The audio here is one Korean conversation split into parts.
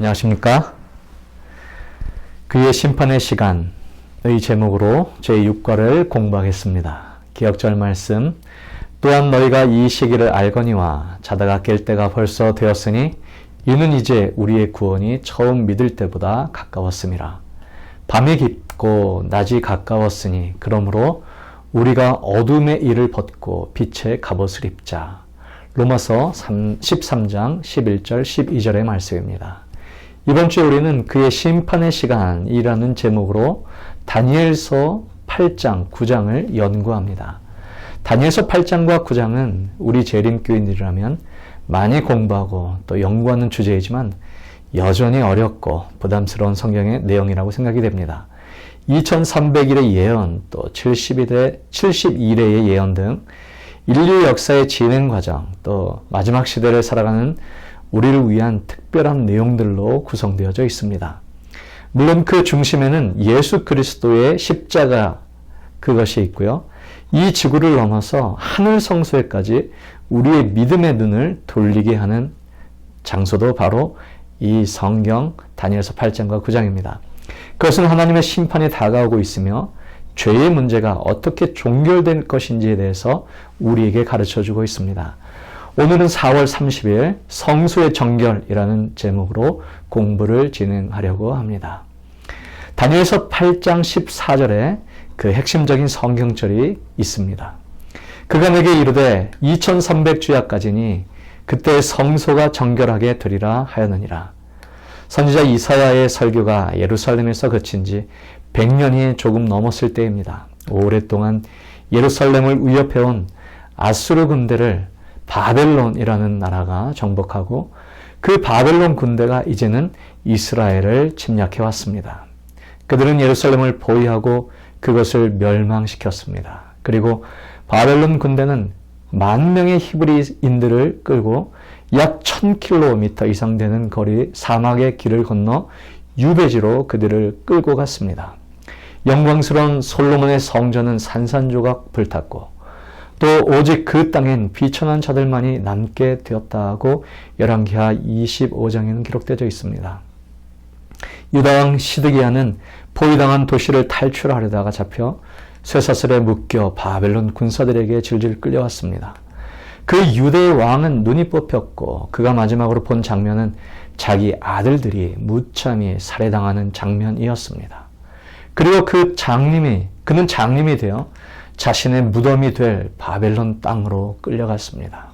안녕하십니까? 그의 심판의 시간의 제목으로 제6과를 공부하겠습니다. 기억절 말씀. 또한 너희가 이 시기를 알거니와 자다가 깰 때가 벌써 되었으니 이는 이제 우리의 구원이 처음 믿을 때보다 가까웠음이라. 밤이 깊고 낮이 가까웠으니 그러므로 우리가 어둠의 일을 벗고 빛의 갑옷을 입자. 로마서 13장 11절 12절의 말씀입니다. 이번 주에 우리는 그의 심판의 시간이라는 제목으로 다니엘서 8장 9장을 연구합니다. 다니엘서 8장과 9장은 우리 재림교인들이라면 많이 공부하고 또 연구하는 주제이지만 여전히 어렵고 부담스러운 성경의 내용이라고 생각이 됩니다. 2300일의 예언, 또 72일의 예언 등 인류 역사의 진행 과정, 또 마지막 시대를 살아가는 우리를 위한 특별한 내용들로 구성되어져 있습니다. 물론 그 중심에는 예수 그리스도의 십자가 그것이 있고요. 이 지구를 넘어서 하늘 성소에까지 우리의 믿음의 눈을 돌리게 하는 장소도 바로 이 성경 다니엘서 8장과 9장입니다. 그것은 하나님의 심판이 다가오고 있으며 죄의 문제가 어떻게 종결될 것인지에 대해서 우리에게 가르쳐주고 있습니다. 오늘은 4월 30일 성소의 정결이라는 제목으로 공부를 진행하려고 합니다. 다니엘서 8장 14절에 그 핵심적인 성경절이 있습니다. 그가 내게 이르되 2300주야까지니 그때 성소가 정결하게 되리라 하였느니라. 선지자 이사야의 설교가 예루살렘에서 그친 지 100년이 조금 넘었을 때입니다. 오랫동안 예루살렘을 위협해온 아수르 군대를 바벨론이라는 나라가 정복하고 그 바벨론 군대가 이제는 이스라엘을 침략해 왔습니다. 그들은 예루살렘을 포위하고 그것을 멸망시켰습니다. 그리고 바벨론 군대는 10,000명의 히브리인들을 끌고 약 1000km 이상 되는 거리 사막의 길을 건너 유배지로 그들을 끌고 갔습니다. 영광스러운 솔로몬의 성전은 산산조각 불탔고 또 오직 그 땅엔 비천한 자들만이 남게 되었다고 열왕기하 25장에는 기록되어 있습니다. 유다왕 시드기야는 포위당한 도시를 탈출하려다가 잡혀 쇠사슬에 묶여 바벨론 군사들에게 질질 끌려왔습니다. 그 유대의 왕은 눈이 뽑혔고 그가 마지막으로 본 장면은 자기 아들들이 무참히 살해당하는 장면이었습니다. 그리고 그는 장님이 되어 자신의 무덤이 될 바벨론 땅으로 끌려갔습니다.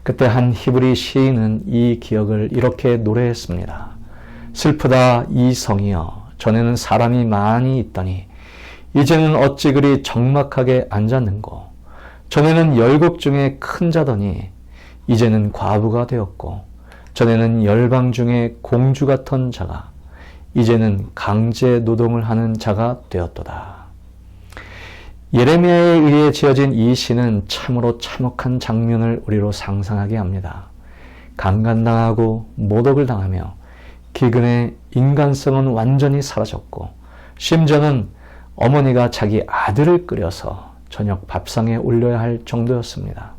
그때 한 히브리 시인은 이 기억을 이렇게 노래했습니다. 슬프다 이 성이여 전에는 사람이 많이 있더니 이제는 어찌 그리 적막하게 앉았는고 전에는 열국 중에 큰 자더니 이제는 과부가 되었고 전에는 열방 중에 공주 같은 자가 이제는 강제 노동을 하는 자가 되었도다. 예레미야에 의해 지어진 이 시는 참으로 참혹한 장면을 우리로 상상하게 합니다. 강간당하고 모독을 당하며 기근의 인간성은 완전히 사라졌고 심지어는 어머니가 자기 아들을 끓여서 저녁 밥상에 올려야 할 정도였습니다.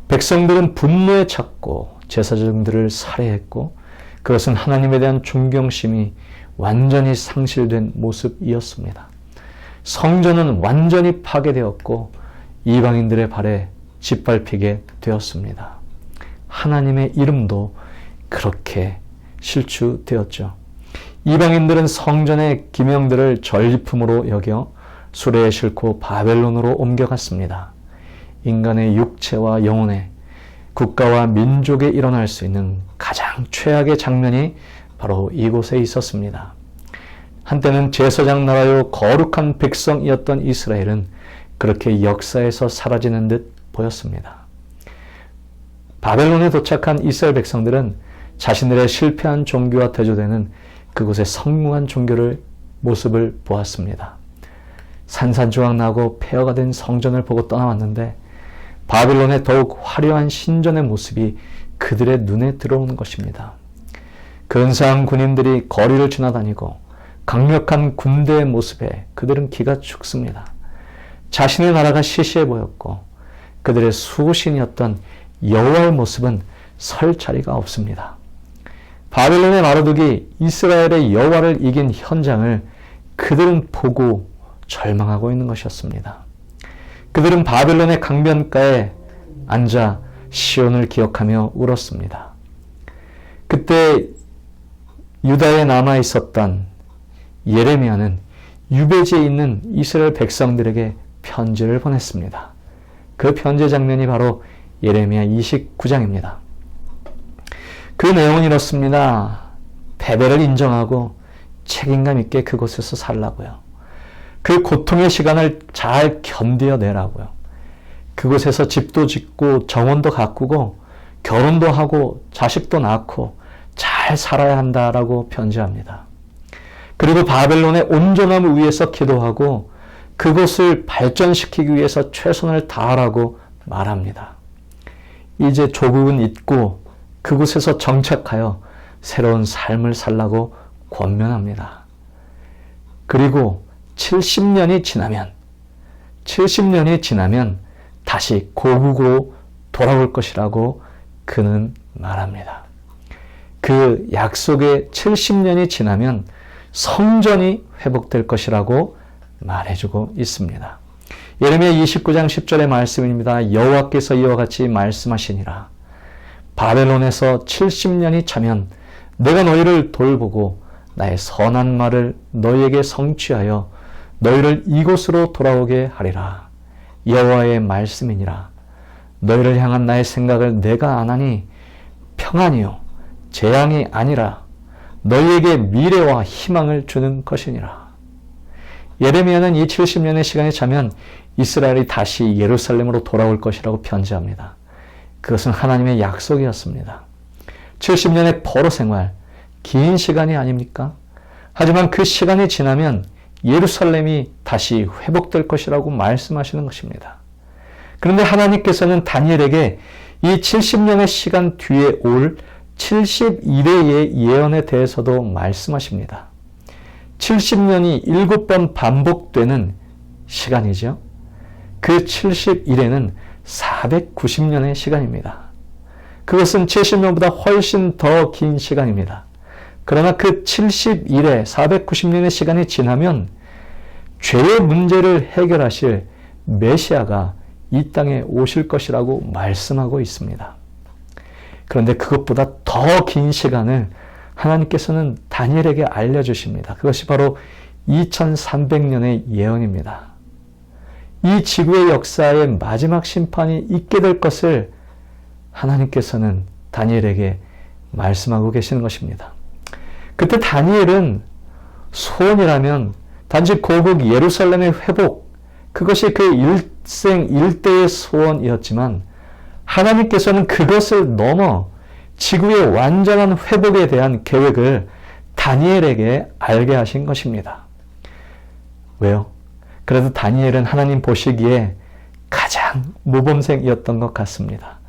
백성들은 분노에 찼고 제사장들을 살해했고 그것은 하나님에 대한 존경심이 완전히 상실된 모습이었습니다. 성전은 완전히 파괴되었고 이방인들의 발에 짓밟히게 되었습니다. 하나님의 이름도 그렇게 실추되었죠. 이방인들은 성전의 기명들을 전리품으로 여겨 수레에 싣고 바벨론으로 옮겨갔습니다. 인간의 육체와 영혼에 국가와 민족에 일어날 수 있는 가장 최악의 장면이 바로 이곳에 있었습니다. 한때는 제사장 나라요 거룩한 백성이었던 이스라엘은 그렇게 역사에서 사라지는 듯 보였습니다. 바벨론에 도착한 이스라엘 백성들은 자신들의 실패한 종교와 대조되는 그곳의 성공한 종교를 모습을 보았습니다. 산산조각 나고 폐허가 된 성전을 보고 떠나왔는데 바벨론의 더욱 화려한 신전의 모습이 그들의 눈에 들어오는 것입니다. 근사한 군인들이 거리를 지나다니고 강력한 군대의 모습에 그들은 기가 죽습니다. 자신의 나라가 시시해 보였고 그들의 수호신이었던 여호와의 모습은 설 자리가 없습니다. 바벨론의 마르둑이 이스라엘의 여호와를 이긴 현장을 그들은 보고 절망하고 있는 것이었습니다. 그들은 바벨론의 강변가에 앉아 시온을 기억하며 울었습니다. 그때 유다에 남아 있었던 예레미야는 유배지에 있는 이스라엘 백성들에게 편지를 보냈습니다. 그 편지 장면이 바로 예레미야 29장입니다. 그 내용은 이렇습니다. 패배를 인정하고 책임감 있게 그곳에서 살라고요. 그 고통의 시간을 잘 견뎌내라고요. 그곳에서 집도 짓고 정원도 가꾸고 결혼도 하고 자식도 낳고 잘 살아야 한다라고 편지합니다. 그리고 바벨론의 온전함을 위해서 기도하고 그곳을 발전시키기 위해서 최선을 다하라고 말합니다. 이제 조국은 잊고 그곳에서 정착하여 새로운 삶을 살라고 권면합니다. 그리고 70년이 지나면 다시 고국으로 돌아올 것이라고 그는 말합니다. 그 약속의 70년이 지나면 성전이 회복될 것이라고 말해주고 있습니다. 예레미야 29장 10절의 말씀입니다. 여호와께서 이와 같이 말씀하시니라. 바벨론에서 70년이 차면 내가 너희를 돌보고 나의 선한 말을 너희에게 성취하여 너희를 이곳으로 돌아오게 하리라. 여호와의 말씀이니라. 너희를 향한 나의 생각을 내가 아나니 평안이요 재앙이 아니라 너희에게 미래와 희망을 주는 것이니라. 예레미야는 이 70년의 시간이 차면 이스라엘이 다시 예루살렘으로 돌아올 것이라고 편지합니다. 그것은 하나님의 약속이었습니다. 70년의 포로 생활, 긴 시간이 아닙니까? 하지만 그 시간이 지나면 예루살렘이 다시 회복될 것이라고 말씀하시는 것입니다. 그런데 하나님께서는 다니엘에게 이 70년의 시간 뒤에 올 71회의 예언에 대해서도 말씀하십니다. 70년이 7번 반복되는 시간이죠. 그 71회는 490년의 시간입니다. 그것은 70년보다 훨씬 더 긴 시간입니다. 그러나 그 71회, 490년의 시간이 지나면 죄의 문제를 해결하실 메시아가 이 땅에 오실 것이라고 말씀하고 있습니다. 그런데 그것보다 더 긴 시간을 하나님께서는 다니엘에게 알려주십니다. 그것이 바로 2300년의 예언입니다. 이 지구의 역사의 마지막 심판이 있게 될 것을 하나님께서는 다니엘에게 말씀하고 계시는 것입니다. 그때 다니엘은 소원이라면 단지 고국 예루살렘의 회복, 그것이 그 일생 일대의 소원이었지만 하나님께서는 그것을 넘어 지구의 완전한 회복에 대한 계획을 다니엘에게 알게 하신 것입니다. 왜요? 그래도 다니엘은 하나님 보시기에 가장 모범생이었던 것 같습니다.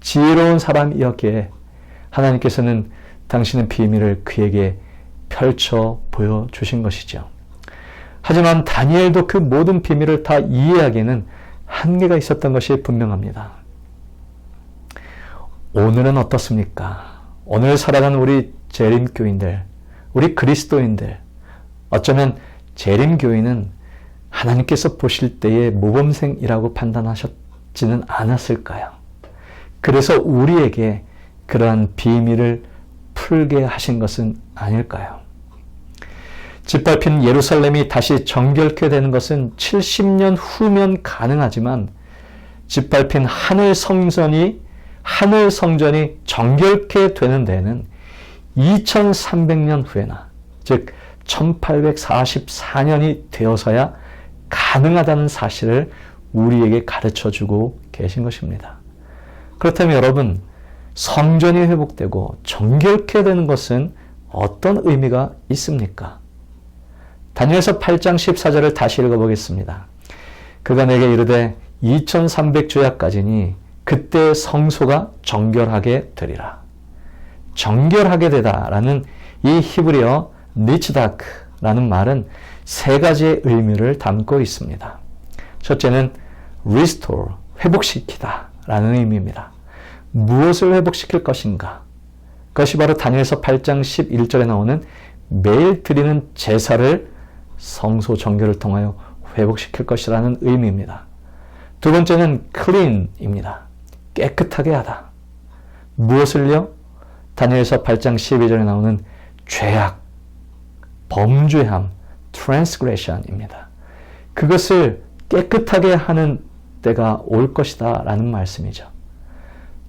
지혜로운 사람이었기에 하나님께서는 당신의 비밀을 그에게 펼쳐 보여주신 것이죠. 하지만 다니엘도 그 모든 비밀을 다 이해하기에는 한계가 있었던 것이 분명합니다. 오늘은 어떻습니까? 오늘 살아가는 우리 재림교인들, 우리 그리스도인들, 어쩌면 재림교인은 하나님께서 보실 때의 모범생이라고 판단하셨지는 않았을까요? 그래서 우리에게 그러한 비밀을 풀게 하신 것은 아닐까요? 짓밟힌 예루살렘이 다시 정결케 되는 것은 70년 후면 가능하지만 짓밟힌 하늘 성전이 정결케 되는 데에는 2300년 후에나, 즉 1844년이 되어서야 가능하다는 사실을 우리에게 가르쳐주고 계신 것입니다. 그렇다면 여러분, 성전이 회복되고 정결케 되는 것은 어떤 의미가 있습니까? 다니엘서 8장 14절을 다시 읽어보겠습니다. 그가 내게 이르되 2300주야까지니 그때 성소가 정결하게 되리라. 정결하게 되다라는 이 히브리어 니츠다크라는 말은 세 가지의 의미를 담고 있습니다. 첫째는 restore, 회복시키다 라는 의미입니다. 무엇을 회복시킬 것인가? 그것이 바로 다니엘서 8장 11절에 나오는 매일 드리는 제사를 성소 정결을 통하여 회복시킬 것이라는 의미입니다. 두 번째는 clean입니다. 깨끗하게 하다. 무엇을요? 다니엘서 8장 12절에 나오는 죄악, 범죄함, transgression입니다. 그것을 깨끗하게 하는 때가 올 것이다 라는 말씀이죠.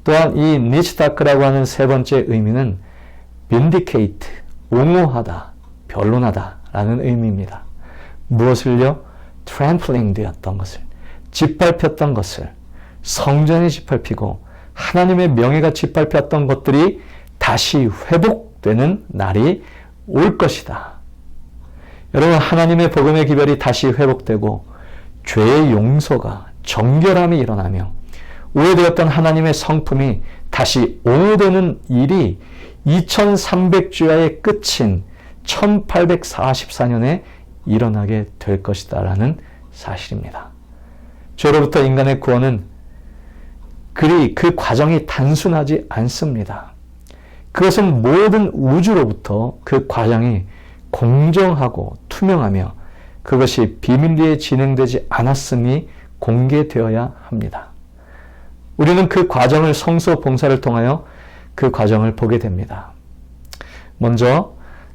또한 이 니치다크라고 하는 세 번째 의미는 vindicate, 옹호하다, 변론하다 라는 의미입니다. 무엇을요? trampling 되었던 것을, 짓밟혔던 것을 성전이 짓밟히고 하나님의 명예가 짓밟혔던 것들이 다시 회복되는 날이 올 것이다. 여러분, 하나님의 복음의 기별이 다시 회복되고 죄의 용서가, 정결함이 일어나며 오해되었던 하나님의 성품이 다시 옹호되는 일이 2300주야의 끝인 1844년에 일어나게 될 것이다 라는 사실입니다. 죄로부터 인간의 구원은 그 과정이 단순하지 않습니다. 그것은 모든 우주로부터 그 과정이 공정하고 투명하며 그것이 비밀리에 진행되지 않았음이 공개되어야 합니다. 우리는 그 과정을 성소 봉사를 통하여 그 과정을 보게 됩니다. 먼저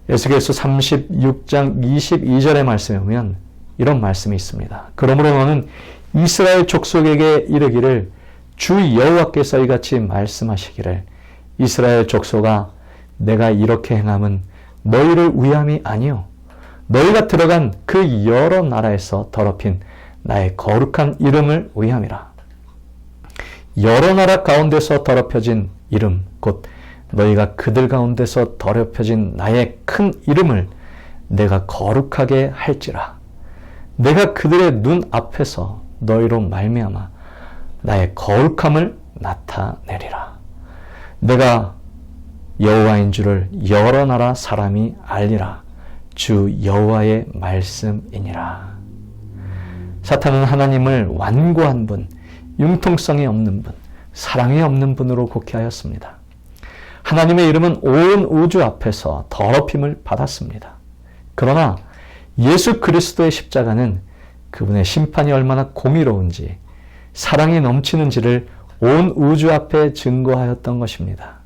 에스겔서 36장 22절의 말씀에 보면 이런 말씀이 있습니다. 그러므로 너는 이스라엘 족속에게 이르기를 주 여호와께서 이같이 말씀하시기를 이스라엘 족속아 내가 이렇게 행함은 너희를 위함이 아니요 너희가 들어간 그 여러 나라에서 더럽힌 나의 거룩한 이름을 위함이라. 여러 나라 가운데서 더럽혀진 이름 곧 너희가 그들 가운데서 더럽혀진 나의 큰 이름을 내가 거룩하게 할지라. 내가 그들의 눈 앞에서 너희로 말미암아 나의 거룩함을 나타내리라. 내가 여호와인 줄을 여러 나라 사람이 알리라. 주 여호와의 말씀이니라. 사탄은 하나님을 완고한 분, 융통성이 없는 분, 사랑이 없는 분으로 곡해하였습니다. 하나님의 이름은 온 우주 앞에서 더럽힘을 받았습니다. 그러나 예수 그리스도의 십자가는 그분의 심판이 얼마나 공의로운지, 사랑이 넘치는지를 온 우주 앞에 증거하였던 것입니다.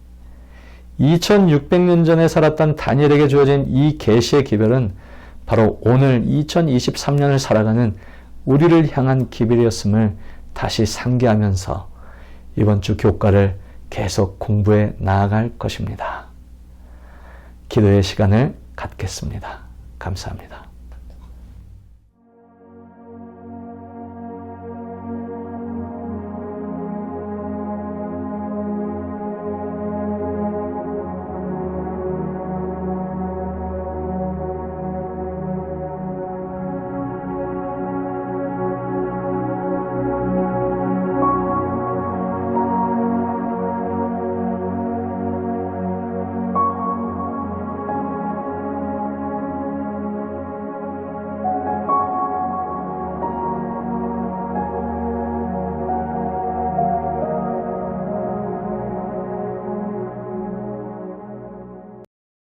2600년 전에 살았던 다니엘에게 주어진 이 계시의 기별은 바로 오늘 2023년을 살아가는 우리를 향한 기별이었음을 다시 상기하면서 이번 주 교과를 계속 공부해 나아갈 것입니다. 기도의 시간을 갖겠습니다. 감사합니다.